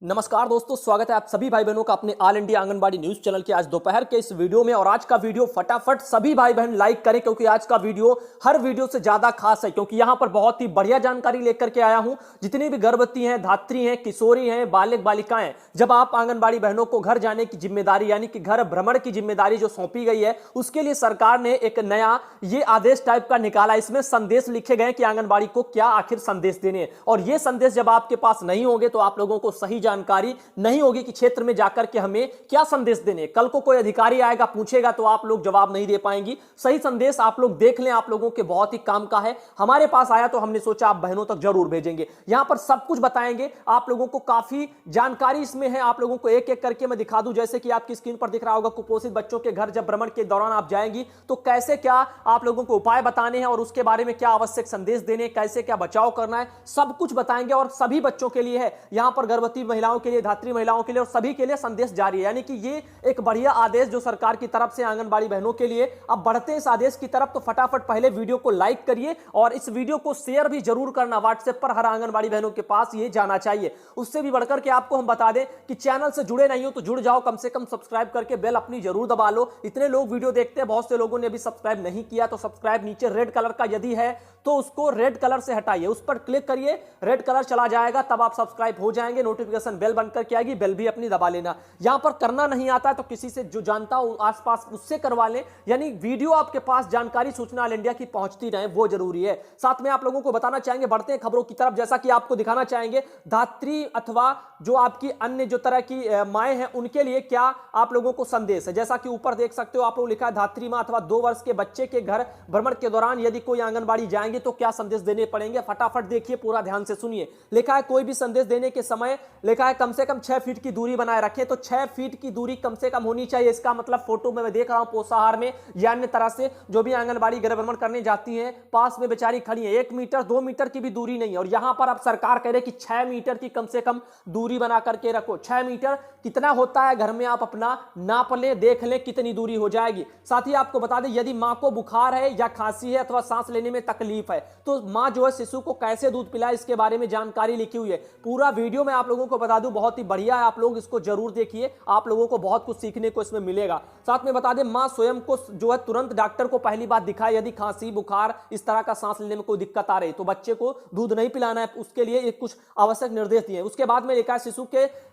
नमस्कार दोस्तों, स्वागत है आप सभी भाई बहनों का अपने all India anganwadi news channel के आज दोपहर के इस वीडियो में। और आज का वीडियो फटाफट सभी भाई बहन लाइक करें क्योंकि आज का वीडियो हर वीडियो से ज्यादा खास है, क्योंकि यहां पर बहुत ही बढ़िया जानकारी लेकर के आया हूं। जितनी भी गर्भवती हैं, धात्री हैं, किशोरी हैं, बालक बालिकाएं, जब आप आंगनबाड़ी बहनों को घर जाने की जिम्मेदारी यानी कि घर भ्रमण की जिम्मेदारी जो सौंपी गई है, उसके लिए सरकार ने एक नया ये आदेश टाइप का निकाला। इसमें संदेश लिखे गए कि आंगनबाड़ी को क्या आखिर संदेश देने हैं, और ये संदेश जब आपके पास नहीं होंगे तो आप लोगों को सही जानकारी नहीं होगी कि क्षेत्र में जाकर के हमें क्या संदेश देने। कल को कोई अधिकारी आएगा, पूछेगा तो आप लोग जवाब नहीं दे पाएंगी। सही संदेश आप लोग देख लें, आप लोगों के बहुत ही काम का है। हमारे पास आया तो हमने सोचा आप बहनों तक जरूर भेजेंगे। यहां पर सब कुछ बताएंगे आप लोगों को, काफी जानकारी इसमें है। आप लोगों को एक एक करके मैं दिखा दूं, जैसे कि आपकी स्क्रीन पर दिख रहा होगा, कुपोषित बच्चों के घर जब भ्रमण के दौरान आप जाएंगी तो कैसे क्या आप लोगों को उपाय बताने हैं और उसके बारे में क्या आवश्यक संदेश देने, कैसे क्या बचाव करना है, सब कुछ बताएंगे। और सभी बच्चों के लिए है, यहां पर गर्भवती महिलाओं के लिए, धात्री महिलाओं के लिए और सभी के लिए संदेश जारी है। यानी कि ये एक बढ़िया आदेश जो सरकार की तरफ से आंगनबाड़ी बहनों के लिए। अब बढ़ते हैं इस आदेश की तरफ, तो फटाफट पहले वीडियो को लाइक करिए और इस वीडियो को शेयर भी जरूर करना। व्हाट्सएप पर हर आंगनबाड़ी बहनों के पास ये जाना चाहिए। उससे भी बढ़कर के आपको हम बता दें कि चैनल से जुड़े नहीं हो तो जुड़ जाओ, कम से कम सब्सक्राइब करके बेल अपनी जरूर दबा लो। इतने लोग वीडियो देखते हैं, बहुत से लोगों ने अभी सब्सक्राइब नहीं किया, तो सब्सक्राइब नीचे रेड कलर का यदि है तो उसको रेड कलर से हटाइए, उस पर क्लिक करिए, रेड कलर चला जाएगा, तब आप सब्सक्राइब हो जाएंगे। नोटिफिकेशन बेल बनकर के आएगी, बेल भी अपनी दबा लेना। यहां पर करना नहीं आता है तो किसी से जो जानता हो आसपास उससे करवा लें। यानी वीडियो आपके पास जानकारी सूचना ऑल इंडिया की पहुंचती रहे, वो जरूरी है। साथ में आप लोगों को बताना चाहेंगे, बढ़ते हैं खबरों की तरफ। जैसा कि आपको दिखाना चाहेंगे, धात्री अथवा जो आपकी अन्य जो तरह की माएँ हैं उनके लिए क्या आप लोगों को संदेश है। जैसा कि ऊपर देख सकते हो आप लोग, लिखा है धात्री मां अथवा 2 वर्ष के बच्चे के घर भ्रमण के दौरान यदि कोई आंगनबाड़ी जाएंगे तो क्या संदेश देने पड़ेंगे। फटाफट देखिए, पूरा ध्यान से सुनिए। लिखा है कोई भी संदेश देने के समय लिखा है कम से कम 6 फीट की दूरी बनाए रखें। तो 6 फीट की दूरी कम से कम होनी चाहिए। इसका मतलब फोटो में मैं देख रहा हूं पोषाहार में या अन्य तरह से जो भी आंगनबाड़ी गृह भ्रमण करने जाती हैं, पास में बेचारी खड़ी है, 1 मीटर 2 मीटर की भी दूरी नहीं है। और यहां पर अब सरकार कह रहे कि 6 मीटर की कम से कम दूरी बना करके रखो। 6 मीटर कितना होता है, घर में आप अपना नाप लें, देख लें कितनी दूरी हो जाएगी। साथ ही आपको बता दें, यदि मां को बुखार है या खांसी है अथवा सांस लेने में तकलीफ है तो मां जो है शिशु को कैसे दूध पिलाए, इसके बारे में जानकारी लिखी हुई है। पूरा वीडियो मैं आप लोगों को बता दूं, बहुत ही बढ़िया है, आप लोग इसको जरूर देखिए, आप लोगों को बहुत कुछ सीखने को इसमें मिलेगा। साथ में बता दें, मां स्वयं को जो है तुरंत डॉक्टर को पहली बात दिखाए। यदि खांसी बुखार इस तरह का सांस लेने में कोई दिक्कत आ रही तो बच्चे को दूध नहीं पिलाना है, उसके लिए एक कुछ आवश्यक निर्देश दिए। उसके बाद में लिखा है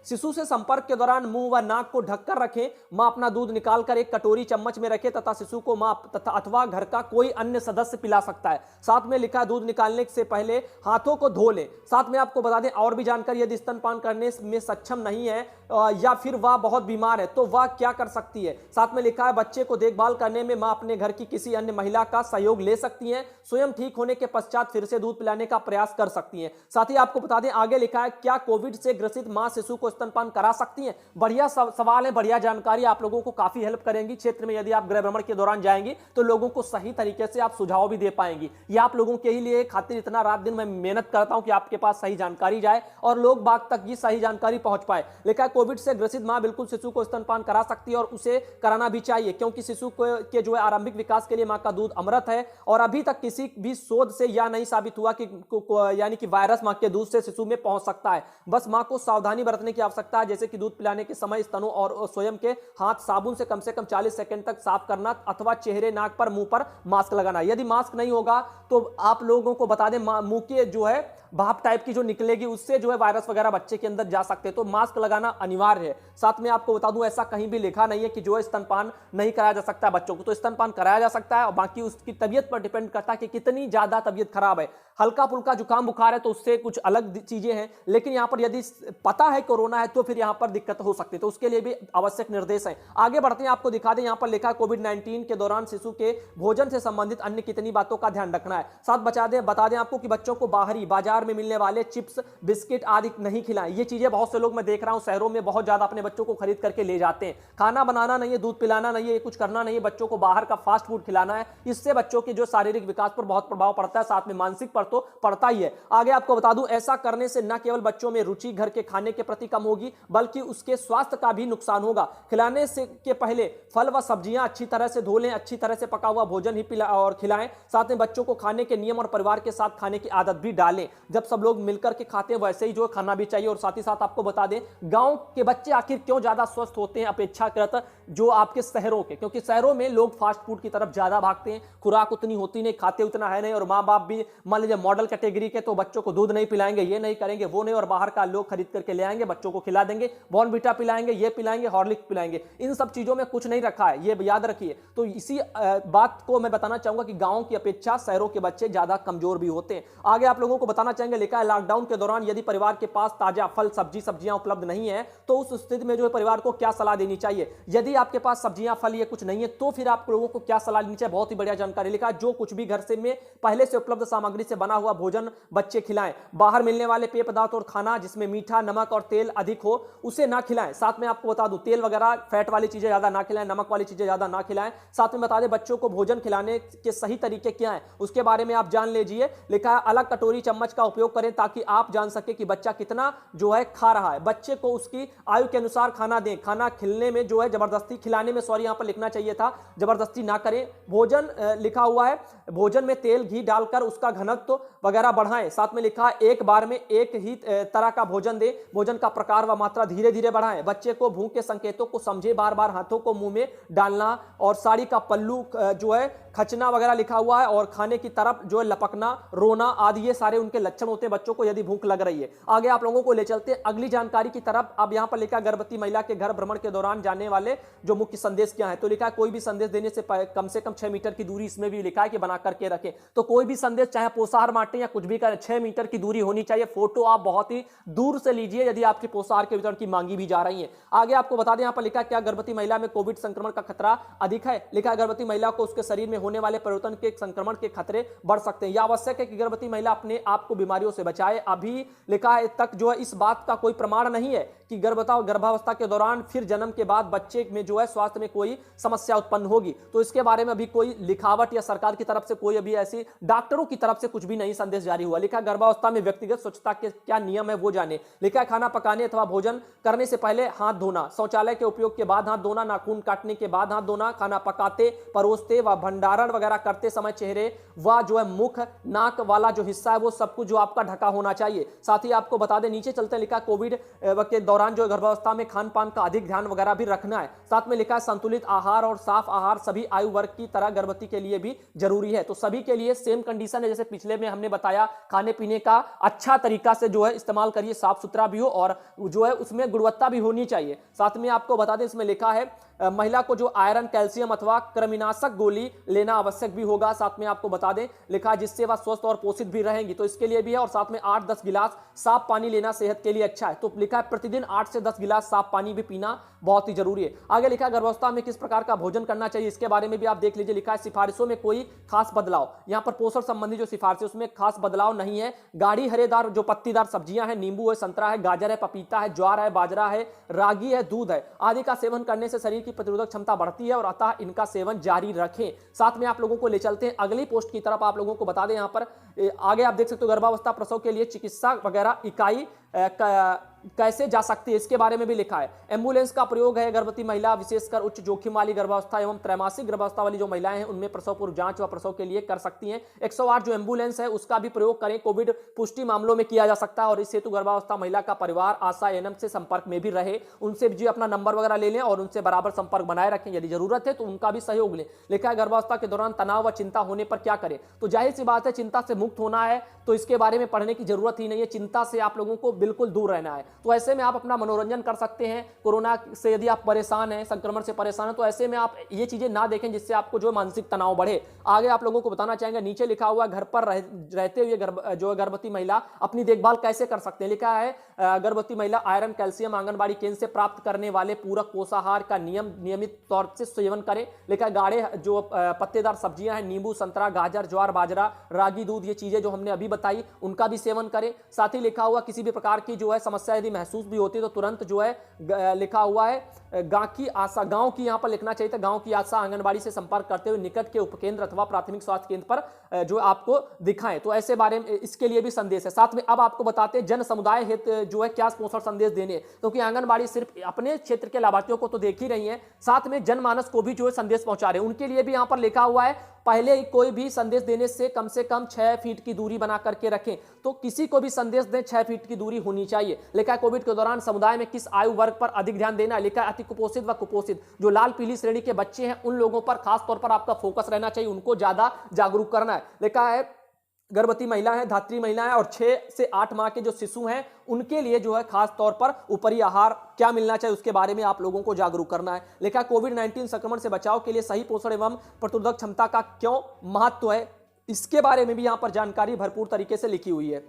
शिशु से संपर्क के दौरान मुंह व नाक को ढककर रखें। मां अपना दूध निकालकर एक कटोरी चम्मच में रखे तथा शिशु को मां तथा अथवा घर का कोई अन्य सदस्य पिला सकता है। साथ में लिखा है दूध निकालने से पहले हाथों को धो लें। साथ में आपको बता दें और भी जानकारी, यदि स्तनपान करने में सक्षम नहीं है या फिर वह बहुत बीमार है तो वह क्या कर सकती है। साथ में लिखा है बच्चे को देखभाल करने में मां अपने घर की किसी अन्य महिला का सहयोग ले सकती हैं। स्वयं ठीक होने के पश्चात फिर से दूध पिलाने का प्रयास कर सकती हैं। साथ ही आपको बता दें, आगे लिखा है क्या कोविड से ग्रसित मां शिशु को स्तनपान करा सकती हैं। बढ़िया सवाल है, बढ़िया जानकारी आप लोगों को काफी हेल्प करेंगी क्षेत्र में। यदि आप गृह भ्रमण के दौरान जाएंगी तो लोगों को सही तरीके से आप सुझाव भी दे पाएंगी। ये आप लोगों के ही लिए खातिर इतना रात दिन मैं मेहनत करता हूं कि आपके पास सही जानकारी जाए और लोग बाग तक ये सही जानकारी पहुंच पाए। लिखा है कोविड से ग्रसित मां बिल्कुल शिशु को स्तनपान करा सकती है और उसे कराना भी चाहिए, क्योंकि शिशु के जो है आरंभिक विकास के लिए मां का दूध अमृत है। और अभी तक किसी भी शोध से यह नहीं साबित हुआ कि यानी कि वायरस मां के दूध से शिशु में पहुंच सकता है। बस मां को सावधानी बरतने की आवश्यकता है, जैसे कि दूध पिलाने के समय स्तनों और स्वयं के हाथ साबुन से कम 40 सेकंड तक साफ करना अथवा चेहरे नाक पर मुंह पर मास्क लगाना। यदि मास्क नहीं होगा तो आप लोगों को बता दें, मुंह के जो है भाप टाइप की जो निकलेगी उससे जो है वायरस वगैरह बच्चे के अंदर जा सकते हैं, तो मास्क लगाना अनिवार्य है। साथ में आपको बता दूं, ऐसा कहीं भी लिखा नहीं है कि जो है स्तनपान नहीं कराया जा सकता है बच्चों को, तो स्तनपान कराया जा सकता है और बाकी उसकी तबीयत पर डिपेंड करता है कि कितनी ज्यादा तबीयत खराब है। हल्का फुल्का जुकाम बुखार है तो उससे कुछ अलग चीजें हैं, लेकिन यहां पर यदि पता है कोरोना है तो फिर यहां पर दिक्कत हो सकती है, तो उसके लिए भी आवश्यक निर्देश है। आगे बढ़ते हैं, आपको दिखा दें, यहां पर लिखा है कोविड-19 के दौरान शिशु के भोजन से संबंधित अन्य कितनी बातों का ध्यान रखना है। साथ बता दें आपको कि बच्चों को बाहरी बाजार में मिलने वाले चिप्स बिस्किट आदि नहीं खिलाएं। ये चीजें बहुत से लोग मैं देख रहा हूं शहरों में बहुत ज्यादा अपने बच्चों को खरीद करके ले जाते हैं। खाना बनाना नहीं है, दूध पिलाना नहीं है, ये कुछ करना नहीं है, बच्चों को बाहर का फास्ट फूड खिलाना है। इससे बच्चों के जो शारीरिक विकास पर बहुत प्रभाव पड़ता है, साथ में मानसिक पर पर तो पड़ता ही है। आगे आपको बता दूं, ऐसा करने से न केवल बच्चों में रुचि घर के खाने के प्रति कम होगी, बल्कि उसके स्वास्थ्य का भी नुकसान होगा। खिलाने से के पहले फल व सब्जियां अच्छी तरह से धो लें, अच्छी तरह से पका हुआ भोजन ही और खिलाएं। साथ में बच्चों को खाने के नियम और परिवार के साथ खाने की आदत भी डालें। जब सब लोग मिलकर के खाते हैं वैसे ही जो खाना भी चाहिए। और साथ ही साथ आपको बता दें, गांव के बच्चे आखिर क्यों ज्यादा स्वस्थ होते हैं अपेक्षाकृत जो आपके शहरों के, क्योंकि शहरों में लोग फास्ट फूड की तरफ ज्यादा भागते हैं, खुराक उतनी होती नहीं, खाते उतना है नहीं, और माँ बाप भी मान लीजिए मॉडल कैटेगरी के, तो बच्चों को दूध नहीं पिलाएंगे, ये नहीं करेंगे, वो नहीं, और बाहर का लोग खरीद करके ले आएंगे, बच्चों को खिला देंगे, बॉर्नविटा पिलाएंगे, ये पिलाएंगे, हॉर्लिक्स पिलाएंगे। इन सब चीजों में कुछ नहीं रखा है, ये याद रखिए। तो इसी बात को मैं बताना चाहूंगा कि गांव की अपेक्षा शहरों के बच्चे ज्यादा कमजोर भी होते हैं। आगे आप लोगों को बताना चाहेंगे, लिखा है लॉकडाउन के दौरान यदि परिवार के पास ताजा फल सब्जियां उपलब्ध नहीं है तो उस स्थिति में जो है परिवार को क्या सलाह देनी चाहिए। यदि आपके पास सब्जियां फल ये कुछ नहीं है तो फिर आप लोगों को क्या सलाह देनी चाहिए। बहुत ही बढ़िया जानकारी। लिखा है जो कुछ भी घर से में पहले से उपलब्ध सामग्री से बना हुआ भोजन बच्चे खिलाएं। बाहर मिलने वाले पेय पदार्थ और खाना जिसमें मीठा, नमक और तेल अधिक हो उसे ना खिलाएं। साथ में आपको बता दूं, तेल वगैरह फैट वाली चीजें ज्यादा ना खिलाएं, नमक वाली चीजें ज्यादा ना खिलाएं। साथ में बता दें बच्चों को भोजन खिलाने के सही तरीके क्या हैं उसके बारे में आप जान लीजिए। लिखा है अलग कटोरी चम्मच का उपयोग करें ताकि आप जान सके कि बच्चा कितना जो है खा रहा है। बच्चे को उसकी आयु के अनुसार खाना दें। खाना खिलने में जो है जबरदस्ती खिलाने में, सॉरी यहां पर लिखना चाहिए था, जबरदस्ती ना करें। भोजन लिखा हुआ है भोजन में तेल घी डालकर उसका घनत्व वगैरह बढ़ाएं। साथ में लिखा है एक बार में एक ही तरह का भोजन दें। भोजन का प्रकार व मात्रा धीरे धीरे बढ़ाएं। बच्चे को भूख के संकेतों को समझे, बार बार हाथों को मुंह में डालना और साड़ी का पल्लू जो है खचना वगैरह लिखा हुआ है, और खाने की तरफ जो है लपकना, रोना आदि ये सारे उनके लक्षण होते हैं बच्चों को यदि भूख लग रही है। आगे आप लोगों को ले चलते हैं अगली जानकारी की तरफ। अब यहां पर लिखा गर्भवती महिला के घर भ्रमण के दौरान जाने वाले जो मुख्य संदेश क्या है। तो लिखा है कोई भी संदेश देने से कम 6 मीटर की दूरी, इसमें भी लिखा है कि बना करके रखें। तो कोई भी संदेश चाहे पोषाहार बांटे या कुछ भी करें, 6 मीटर की दूरी होनी चाहिए। फोटो आप बहुत ही दूर से लीजिए यदि आपकी पोषाहार के वितरण की मांगी भी जा रही है। आगे आपको बता दें, यहां पर लिखा क्या गर्भवती महिला में कोविड संक्रमण का खतरा अधिक है। लिखा है गर्भवती महिला को उसके शरीर में होने वाले परिवर्तन के संक्रमण के खतरे बढ़ सकते हैं। यह आवश्यक है कि गर्भवती महिला अपने आप को बीमारियों से बचाए। अभी लिखा है तक जो है इस बात का कोई प्रमाण नहीं है कि गर्भावस्था के दौरान फिर जन्म के बाद बच्चे में जो है स्वास्थ्य में कोई समस्या उत्पन्न होगी। तो इसके बारे में अभी कोई लिखावट या सरकार की तरफ से कोई अभी ऐसी डॉक्टरों की तरफ से कुछ भी नहीं संदेश जारी हुआ। लिखा गर्भावस्था में व्यक्तिगत स्वच्छता के क्या नियम है वो जाने। लिखा है खाना पकाने अथवा भोजन करने से पहले हाथ धोना, शौचालय के उपयोग के बाद हाथ धोना, नाखून काटने के बाद हाथ धोना, खाना पकाते, परोसते व भंडारण वगैरह करते समय चेहरे व जो है मुख नाक वाला जो हिस्सा है वो सब कुछ जो आपका ढका होना चाहिए। साथ ही आपको बता दें, नीचे चलते लिखा कोविड के दौरान जो गर्भावस्था में खान पान का अधिक ध्यान वगैरह भी रखना है। साथ में लिखा है संतुलित आहार और साफ आहार सभी आयु वर्ग की तरह गर्भवती के लिए भी जरूरी है। तो सभी के लिए सेम कंडीशन है जैसे पिछले में हमने बताया। खाने पीने का अच्छा तरीका से जो है इस्तेमाल करिए, साफ सुथरा भी हो और जो है उसमें गुणवत्ता भी होनी चाहिए। साथ में आपको बता दें, इसमें लिखा है महिला को जो आयरन, कैल्शियम अथवा कृमिनाशक गोली लेना आवश्यक भी होगा। साथ में आपको बता दें लिखा जिससे वह स्वस्थ और पोषित भी रहेंगी, तो इसके लिए भी है। और साथ में 8-10 गिलास साफ पानी लेना सेहत के लिए अच्छा है। तो लिखा है प्रतिदिन 8 से 10 गिलास साफ पानी भी पीना बहुत ही जरूरी है। आगे लिखा है गर्भावस्था में किस प्रकार का भोजन करना चाहिए, इसके बारे में भी आप देख लीजिए। लिखा है सिफारिशों में कोई खास बदलाव, यहां पर पोषण संबंधी जो सिफारिश है उसमें खास बदलाव नहीं है। गाढ़ी हरेदार जो पत्तीदार सब्जियां हैं, नींबू है, संतरा है, गाजर है, पपीता है, ज्वार है, बाजरा है, रागी है, दूध है आदि का सेवन करने से शरीर की प्रतिरोधक क्षमता बढ़ती है और अतः इनका सेवन जारी रखें। साथ में आप लोगों को ले चलते हैं अगली पोस्ट की तरफ। आप लोगों को बता दें, यहां पर आगे आप देख सकते हो गर्भावस्था प्रसव के लिए चिकित्सा वगैरह इकाई कैसे जा सकती है, इसके बारे में भी लिखा है। एम्बुलेंस का प्रयोग है गर्भवती महिला, विशेषकर उच्च जोखिम वाली गर्भावस्था एवं त्रैमासिक गर्भावस्था वाली जो महिलाएं हैं उनमें प्रसव पूर्व जांच व प्रसव के लिए कर सकती हैं। 108 जो एम्बुलेंस है उसका भी प्रयोग करें, कोविड पुष्टि मामलों में किया जा सकता है। और इस हेतु गर्भावस्था महिला का परिवार आशा एएनएम से संपर्क में भी रहे, उनसे भी अपना नंबर वगैरह ले लें और उनसे बराबर संपर्क बनाए रखें। यदि जरूरत है तो उनका भी सहयोग लें। लिखा है गर्भावस्था के दौरान तनाव व चिंता होने पर क्या करें। तो जाहिर सी बात है चिंता से मुक्त होना है तो इसके बारे में पढ़ने की जरूरत ही नहीं है। चिंता से आप लोगों को बिल्कुल दूर रहना है। तो ऐसे में आप अपना मनोरंजन कर सकते हैं। कोरोना से यदि आप परेशान हैं, संक्रमण से परेशान हैं, तो ऐसे में आप ये चीजें ना देखें जिससे आपको जो मानसिक तनाव बढ़े। आगे आप लोगों को बताना चाहेंगे, नीचे लिखा हुआ घर पर रहते हुए जो गर्भवती महिला अपनी देखभाल कैसे कर सकते हैं। लिखा है गर्भवती महिला आयरन, कैल्शियम आंगनबाड़ी केंद्र से प्राप्त करने वाले पूरक पोषाहार का नियमित तौर से सेवन करें। लिखा है गाढ़े जो पत्तेदार सब्जियां हैं, नींबू, संतरा, गाजर, ज्वार, बाजरा, रागी, दूध, ये चीजें जो हमने अभी बताई, उनका भी सेवन करें। साथ ही लिखा हुआ किसी भी प्रकार की जो है समस्या यदि महसूस भी होती है तो तुरंत जो है लिखा हुआ है गांव की यहां पर लिखना चाहिए था, गांव की आशा आंगनबाड़ी से संपर्क करते हुए निकट के उपकेंद्र अथवा प्राथमिक स्वास्थ्य केंद्र पर जो आपको दिखाएं। तो ऐसे बारे में इसके लिए भी संदेश है। साथ में अब आपको बताते हैं जन समुदाय हित जो है क्या पोषण संदेश देने, क्योंकि आंगनबाड़ी सिर्फ अपने क्षेत्र के लाभार्थियों को तो देख ही रही है, साथ में जनमानस को भी जो है संदेश पहुंचा रहे हैं। उनके लिए भी यहां पर लिखा हुआ है पहले कोई भी संदेश देने से कम 6 फीट की दूरी बना करके रखें। तो किसी को भी संदेश दें 6 फीट की दूरी होनी चाहिए। लिखा है कोविड के दौरान समुदाय में किस आयु वर्ग पर अधिक ध्यान देना है। लिखा है अति कुपोषित व कुपोषित जो लाल पीली श्रेणी के बच्चे हैं उन लोगों पर खास तौर पर आपका फोकस रहना चाहिए, उनको ज्यादा जागरूक करना है। लिखा है गर्भवती महिला है, धात्री महिला है और 6 से 8 माह के जो शिशु हैं उनके लिए जो है खास तौर पर ऊपरी आहार क्या मिलना चाहिए उसके बारे में आप लोगों को जागरूक करना है। लिखा कोविड-19 संक्रमण से बचाव के लिए सही पोषण एवं प्रतिरोधक क्षमता का क्यों महत्व है, इसके बारे में भी यहां पर जानकारी भरपूर तरीके से लिखी हुई है।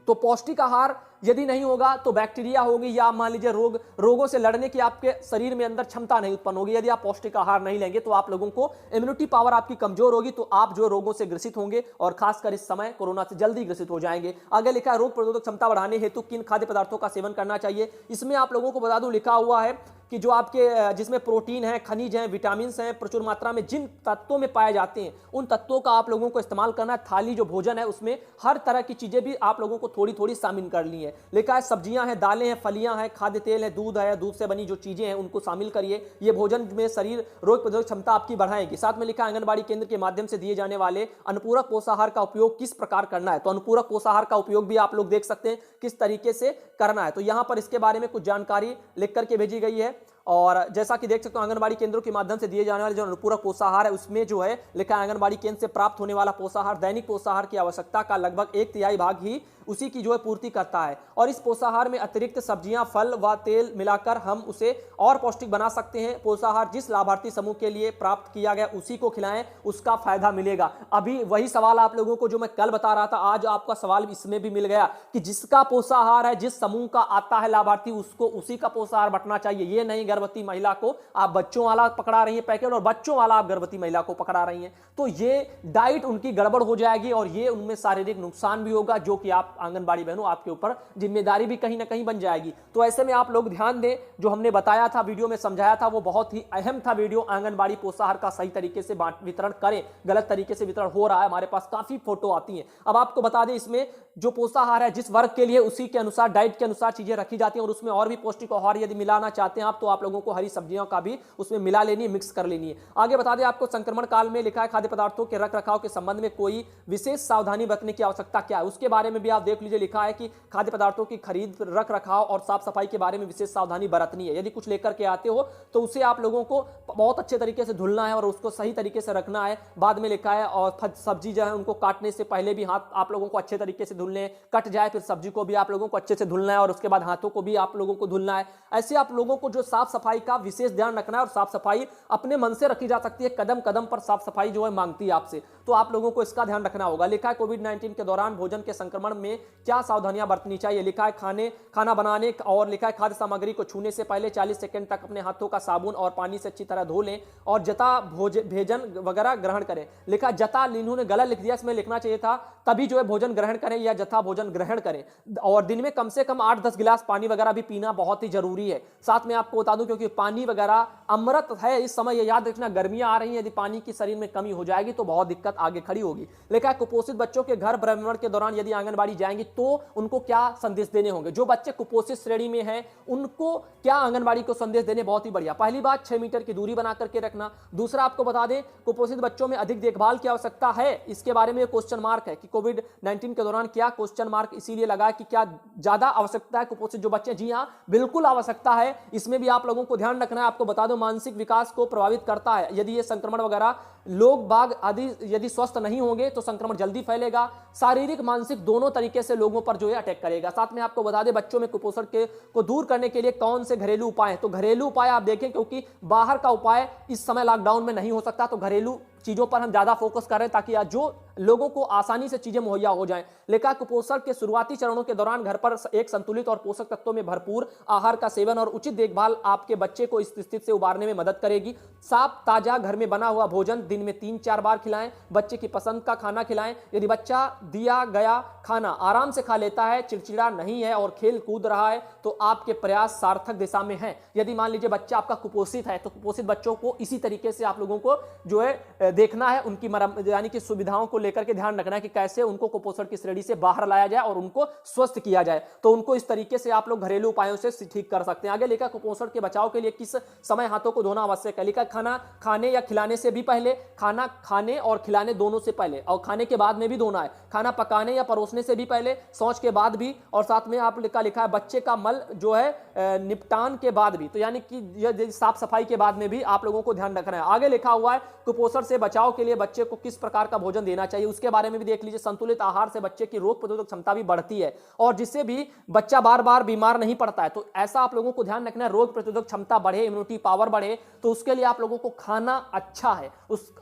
तो पौष्टिक आहार यदि नहीं होगा तो बैक्टीरिया होगी या मान लीजिए रोगों से लड़ने की आपके शरीर में अंदर क्षमता नहीं उत्पन्न होगी। यदि आप पौष्टिक आहार नहीं लेंगे तो आप लोगों को इम्यूनिटी पावर आपकी कमजोर होगी, तो आप जो रोगों से ग्रसित होंगे और खासकर इस समय कोरोना से जल्दी ग्रसित हो जाएंगे। आगे लिखा है रोग प्रतिरोधक क्षमता बढ़ाने हेतु किन खाद्य पदार्थों का सेवन करना चाहिए। इसमें आप लोगों को बता दूं लिखा हुआ है कि जो आपके जिसमें प्रोटीन है, खनिज है, विटामिन हैं, प्रचुर मात्रा में जिन तत्वों में पाए जाते हैं उन तत्वों का आप लोगों को इस्तेमाल करना है। थाली जो भोजन है उसमें हर तरह की चीजें भी आप लोगों को थोड़ी थोड़ी शामिल करनी है। लिखा है सब्जियां हैं, दालें हैं, फलियां हैं, खाद्य तेल है, दूध से बनी जो चीजें हैं उनको शामिल करिए। ये भोजन में शरीर रोग प्रतिरोधक क्षमता आपकी बढ़ाएगी। साथ में लिखा है आंगनबाड़ी केंद्र के माध्यम से दिए जाने वाले अनुपूरक पोषाहार का उपयोग किस प्रकार करना है। तो अनुपूरक पोषाहार का उपयोग भी आप लोग देख सकते हैं किस तरीके से करना है। तो यहां पर इसके बारे में कुछ जानकारी लिख करके भेजी गई है और जैसा कि देख सकते हो आंगनबाड़ी केंद्रों के माध्यम से दिए जाने वाले जो अनुपूरक पोषाहार है उसमें जो है लिखा है आंगनबाड़ी केंद्र से प्राप्त होने वाला पोषाहार दैनिक पोषाहार की आवश्यकता का लगभग 1/3 भाग ही उसी की जो है पूर्ति करता है और इस पोषाहार में अतिरिक्त सब्जियां, फल व तेल मिलाकर हम उसे और पौष्टिक बना सकते हैं। पोषाहार जिस लाभार्थी समूह के लिए प्राप्त किया गया उसी को खिलाएं, उसका फायदा मिलेगा। अभी वही सवाल आप लोगों को जो मैं कल बता रहा था, आज आपका सवाल इसमें भी मिल गया कि जिसका पोषाहार है, जिस समूह का आता है लाभार्थी, उसको उसी का पोषाहार बंटना चाहिए। ये नहीं गर्भवती महिला को आप बच्चों वाला पकड़ा रही है पैकेट और बच्चों वाला आप गर्भवती महिला को पकड़ा रही हैं, तो ये डाइट उनकी गड़बड़ हो जाएगी और ये उनमें शारीरिक नुकसान भी होगा, जो कि आप आंगनबाड़ी बहनों आपके ऊपर जिम्मेदारी भी कहीं ना कहीं बन जाएगी। तो ऐसे में आप लोग ध्यान दें, जो हमने बताया था, वीडियो में समझाया था, वो बहुत ही अहम था वीडियो। आंगनबाड़ी पोषाहार का सही तरीके से वितरण करें, गलत तरीके से वितरण हो रहा है, हमारे पास काफी फोटो आती हैं। अब आपको बता दें इसमें जो पोषाहार है जिस वर्ग के लिए उसी के अनुसार डाइट के अनुसार चीजें रखी जाती हैं और उसमें और भी पौष्टिक आहार यदि मिलाना चाहते हैं आप तो आप लोगों को हरी सब्जियों का भी उसमें मिला लेनी है, मिक्स कर लेनी है। आगे बता दें आपको संक्रमण काल में लिखा है खाद्य पदार्थों के रख रखाव के संबंध में कोई विशेष सावधानी बरतने की आवश्यकता क्या है, उसके बारे में भी आप देख लीजिए। लिखा है कि खाद्य पदार्थों की खरीद, रख रखाव और साफ सफाई के बारे में विशेष सावधानी बरतनी है। यदि कुछ लेकर के आते हो तो उसे आप लोगों को बहुत अच्छे तरीके से धुलना है और उसको सही तरीके से रखना है। बाद में लिखा है और सब्जी जो है उनको काटने से पहले भी हाथ आप लोगों को अच्छे तरीके से धुलने, कट जाए फिर सब्जी को भी आप लोगों को अच्छे से धुलना है और उसके बाद हाथों को भी आप लोगों को धुलना है। ऐसे आप लोगों को जो साफ सफाई का विशेष ध्यान रखना है और साफ सफाई अपने मन से रखी जा सकती है, कदम कदम पर साफ सफाई जो है मांगती है आपसे, तो आप लोगों को इसका ध्यान रखना होगा। लिखा है कोविड-19 के दौरान भोजन के संक्रमण में क्या सावधानियां बरतनी चाहिए। लिखा है खाना बनाने और लिखा है खाद्य सामग्री को छूने से पहले 40 सेकंड तक अपने हाथों का साबुन और पानी से अच्छी तरह धो लें और जता भोजन वगैरह ग्रहण करें। लिखा जता इन्होंने गलत लिख दिया, इसमें लिखना चाहिए था तभी जो है भोजन ग्रहण करें या जथा भोजन ग्रहण करें और दिन में कम से कम 8-10 गिलास पानी वगैरह भी पीना बहुत ही जरूरी है। साथ में आपको बता दूं क्योंकि पानी वगैरह अमृत है इस समय, ये याद रखना, गर्मियां आ रही हैं, यदि पानी की शरीर में कमी हो जाएगी तो बहुत दिक्कत आगे खड़ी होगी। लिखा है कुपोषित बच्चों के घर भ्रमण के दौरान यदि आंगनबाड़ी जाएंगी तो उनको क्या संदेश देने होंगे। जो बच्चे कुपोषित श्रेणी में हैं उनको क्या आंगनबाड़ी को संदेश देने, बहुत ही बढ़िया। पहली बात 6 मीटर की दूरी बना करके रखना। दूसरा आपको बता दें कुपोषित बच्चों में अधिक देखभाल की आवश्यकता है, इसके बारे में क्वेश्चन मार्क है कि कोविड-19 के दौरान क्या क्वेश्चन मार्क इसीलिए लगा कि क्या ज्यादा आवश्यकता है कुपोषित जो बच्चे, जी हां बिल्कुल आवश्यकता है। इसमें भी आप लोगों को ध्यान रखना है। आपको बता दो मानसिक विकास को प्रभावित करता है यदि ये संक्रमण वगैरह, लोग बाग आदि यदि स्वस्थ नहीं होंगे तो संक्रमण जल्दी फैलेगा, शारीरिक मानसिक दोनों तरीके से लोगों पर जो है अटैक करेगा। साथ में आपको बता दें बच्चों में कुपोषण को दूर करने के लिए कौन से घरेलू उपाय हैं, तो घरेलू उपाय आप देखें क्योंकि बाहर का उपाय इस समय लॉकडाउन में नहीं हो सकता, तो घरेलू चीजों पर हम ज्यादा फोकस कर रहे हैं ताकि जो लोगों को आसानी से चीजें मुहैया हो जाएं। लिखा कुपोषण के शुरुआती चरणों के दौरान घर पर एक संतुलित और पोषक तत्वों में भरपूर आहार का सेवन और उचित देखभाल आपके बच्चे को इस स्थिति से उबारने में मदद करेगी। साफ ताजा घर में बना हुआ भोजन दिन में 3-4 बार खिलाएं। बच्चे की पसंद का खाना खिलाएं। यदि बच्चा दिया गया खाना आराम से खा लेता है, चिड़चिड़ा नहीं है और खेल कूद रहा है, तो आपके प्रयास सार्थक दिशा में हैं। यदि मान लीजिए बच्चा आपका कुपोषित है, तो कुपोषित बच्चों को इसी तरीके से आप लोगों को जो है देखना है, उनकी यानी कि सुविधाओं को लेकर के ध्यान रखना है कि कैसे उनको कुपोषण की श्रेणी से बाहर लाया जाए और उनको स्वस्थ किया जाए। तो उनको इस तरीके से आप लोग घरेलू उपायों से ठीक कर सकते हैं। आगे लिखा कुपोषण के बचाव के लिए किस समय हाथों को धोना आवश्यक है। लिखा खाना खाने या खिलाने से भी पहले, खाना खाने और खिलाने दोनों से पहले, और खाने के बाद में भी धोना है। खाना पकाने या परोसने से भी पहले, शौच के बाद भी, और साथ में आप लिखा है बच्चे का मल जो है निपटान के बाद भी, तो यानी कि साफ सफाई के बाद में भी आप लोगों को ध्यान रखना है। आगे लिखा हुआ है कुपोषण से बचाव के लिए बच्चे को किस प्रकार का भोजन देना चाहिए, उसके बारे में भी देख लीजिए। संतुलित आहार से बच्चे की रोग प्रतिरोधक क्षमता भी बढ़ती है और जिससे भी बच्चा बार बार बीमार नहीं पड़ता है। तो ऐसा आप लोगों को ध्यान रखना है, रोग प्रतिरोधक क्षमता बढ़े, इम्यूनिटी पावर बढ़े, तो उसके लिए आप लोगों को खाना अच्छा है।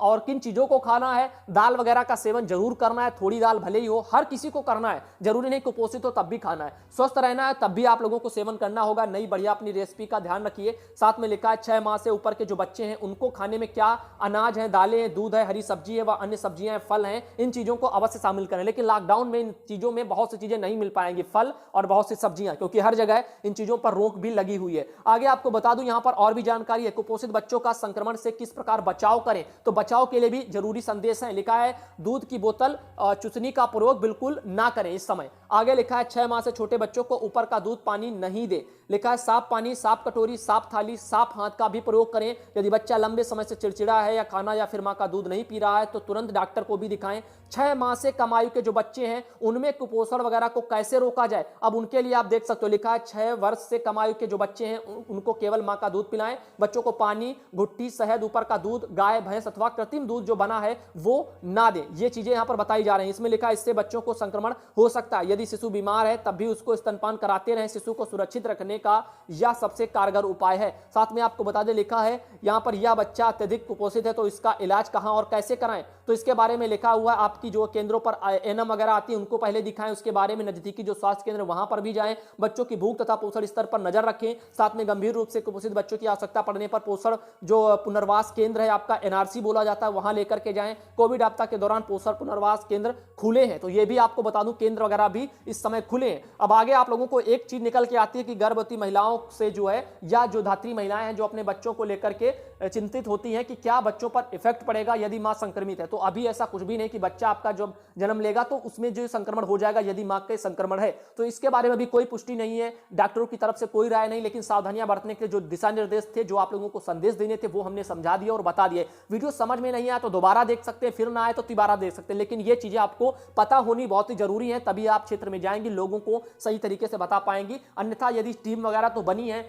और किन चीजों को खाना है, दाल वगैरह का सेवन जरूर करना है, थोड़ी दाल भले ही हो, हर किसी को करना है, जरूरी नहीं कुपोषित हो तब भी खाना है। स्वस्थ रहना है तब भी आप लोगों को सेवन करना होगा। नई बढ़िया अपनी रेसिपी का ध्यान रखिए। साथ में लिखा है 6 माह से ऊपर के जो बच्चे हैं उनको खाने में क्या अनाज है, दालें हैं, दूध है, हरी सब्जी है व अन्य सब्जियां हैं, फल हैं, इन चीजों को अवश्य शामिल करें। लेकिन लॉकडाउन में इन चीजों में बहुत सी चीजें नहीं मिल पाएंगी, फल और बहुत सी सब्जियां, क्योंकि हर जगह इन चीजों पर रोक भी लगी हुई है। आगे आपको बता दूं यहां पर और भी जानकारी है, कुपोषित बच्चों का संक्रमण से किस प्रकार बचाव करें, तो बचाव के लिए भी जरूरी संदेश है। लिखा है दूध की बोतल चूसनी का प्रयोग बिल्कुल ना करें इस समय। आगे लिखा है 6 माह से छोटे बच्चों को ऊपर का दूध पानी नहीं दे। लिखा है साफ पानी, साफ कटोरी, साफ थाली, साफ हाथ का भी प्रयोग करें। यदि बच्चा लंबे समय से चिड़चिड़ा है या खाना या फिर मां का दूध नहीं पी रहा है तो तुरंत डॉक्टर को भी दिखाएं। 6 माह से कम आयु के जो बच्चे हैं उनमें कुपोषण वगैरह को कैसे रोका जाए, अब उनके लिए आप देख सकते हो। लिखा है 6 वर्ष से कम आयु के जो बच्चे हैं उनको केवल मां का दूध पिलाएं। बच्चों को पानी, घुट्टी, शहद, ऊपर का दूध, गाय, भैंस अथवा कृत्रिम दूध जो बना है वो ना दें। ये चीजें यहां पर बताई जा रही हैं। इसमें लिखा है इससे बच्चों को संक्रमण हो सकता है। यदि शिशु बीमार है तब भी उसको स्तनपान कराते रहें। शिशु को सुरक्षित रखने का यह सबसे कारगर उपाय है। साथ में आपको बता दें, लिखा है यहां पर यह बच्चा अत्यधिक कुपोषित है तो इसका इलाज कहां और कैसे कराएं, तो इसके बारे में लिखा हुआ है। आपकी जो केंद्रों पर एनएम वगैरह आती है उनको पहले दिखाएं, उसके बारे में नजदीकी जो स्वास्थ्य केंद्र वहां पर भी जाएं। बच्चों की भूख तथा पोषण स्तर पर नजर रखें। साथ में गंभीर रूप से कुपोषित बच्चों की आवश्यकता पड़ने पर पोषण जो पुनर्वास केंद्र है आपका एनआरसी बोला जाता है, वहां लेकर के जाएं। कोविड आपदा के दौरान पोषण पुनर्वास केंद्र खुले हैं, तो ये भी आपको बता दूं केंद्र वगैरह भी इस समय खुले हैं। अब आगे आप लोगों को एक चीज निकल के आती है कि गर्भवती महिलाओं से जो है या जो धात्री महिलाएं हैं जो अपने बच्चों को लेकर के चिंतित होती हैं कि क्या बच्चों पर इफेक्ट पड़ेगा यदि मां संक्रमित है, तो अभी ऐसा कुछ भी नहीं कि बच्चा आपका जब जन्म लेगा तो उसमें जो संक्रमण हो जाएगा यदि मां के संक्रमण है, तो इसके बारे में भी कोई पुष्टि नहीं है, डॉक्टरों की तरफ से कोई राय नहीं। लेकिन सावधानियां बरतने के जो दिशा निर्देश थे, जो आप लोगों को संदेश देने थे, वो हमने समझा दिया और बता दिए। वीडियो समझ में नहीं आया तो दोबारा देख सकते हैं, फिर ना आए तो तिबारा देख सकते हैं, लेकिन ये चीजें आपको पता होनी बहुत ही जरूरी है, तभी आप क्षेत्र में जाएंगे, लोगों को सही तरीके से बता पाएंगी। अन्यथा यदि टीम वगैरह तो बनी है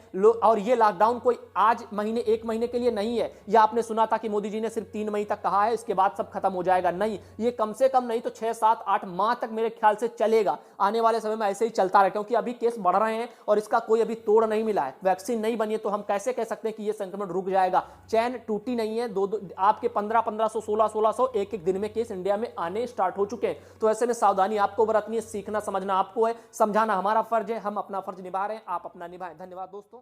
और ये लॉकडाउन कोई आज महीने 1 महीने के लिए नहीं है, या आपने सुना था कि मोदी जी ने सिर्फ 3 मई तक कहा है इसके बाद सब खत्म हो जाएगा, नहीं, ये कम से कम नहीं तो 6, 7, 8 माह तक मेरे ख्याल से चलेगा। आने वाले समय में ऐसे ही चलता रहे, क्योंकि अभी केस बढ़ रहे हैं और इसका कोई अभी तोड़ नहीं मिला है, वैक्सीन नहीं बनी है, तो हम कैसे कह सकते हैं कि ये संक्रमण रुक जाएगा। चैन टूटी नहीं है, आपके 1500, 1600 एक दिन में केस इंडिया में आने स्टार्ट हो चुके हैं। तो ऐसे में सावधानी आपको बरतनी है, सीखना समझना आपको है, समझाना हमारा फर्ज है, हम अपना फर्ज निभा रहे हैं, आप अपना निभाएं। धन्यवाद दोस्तों।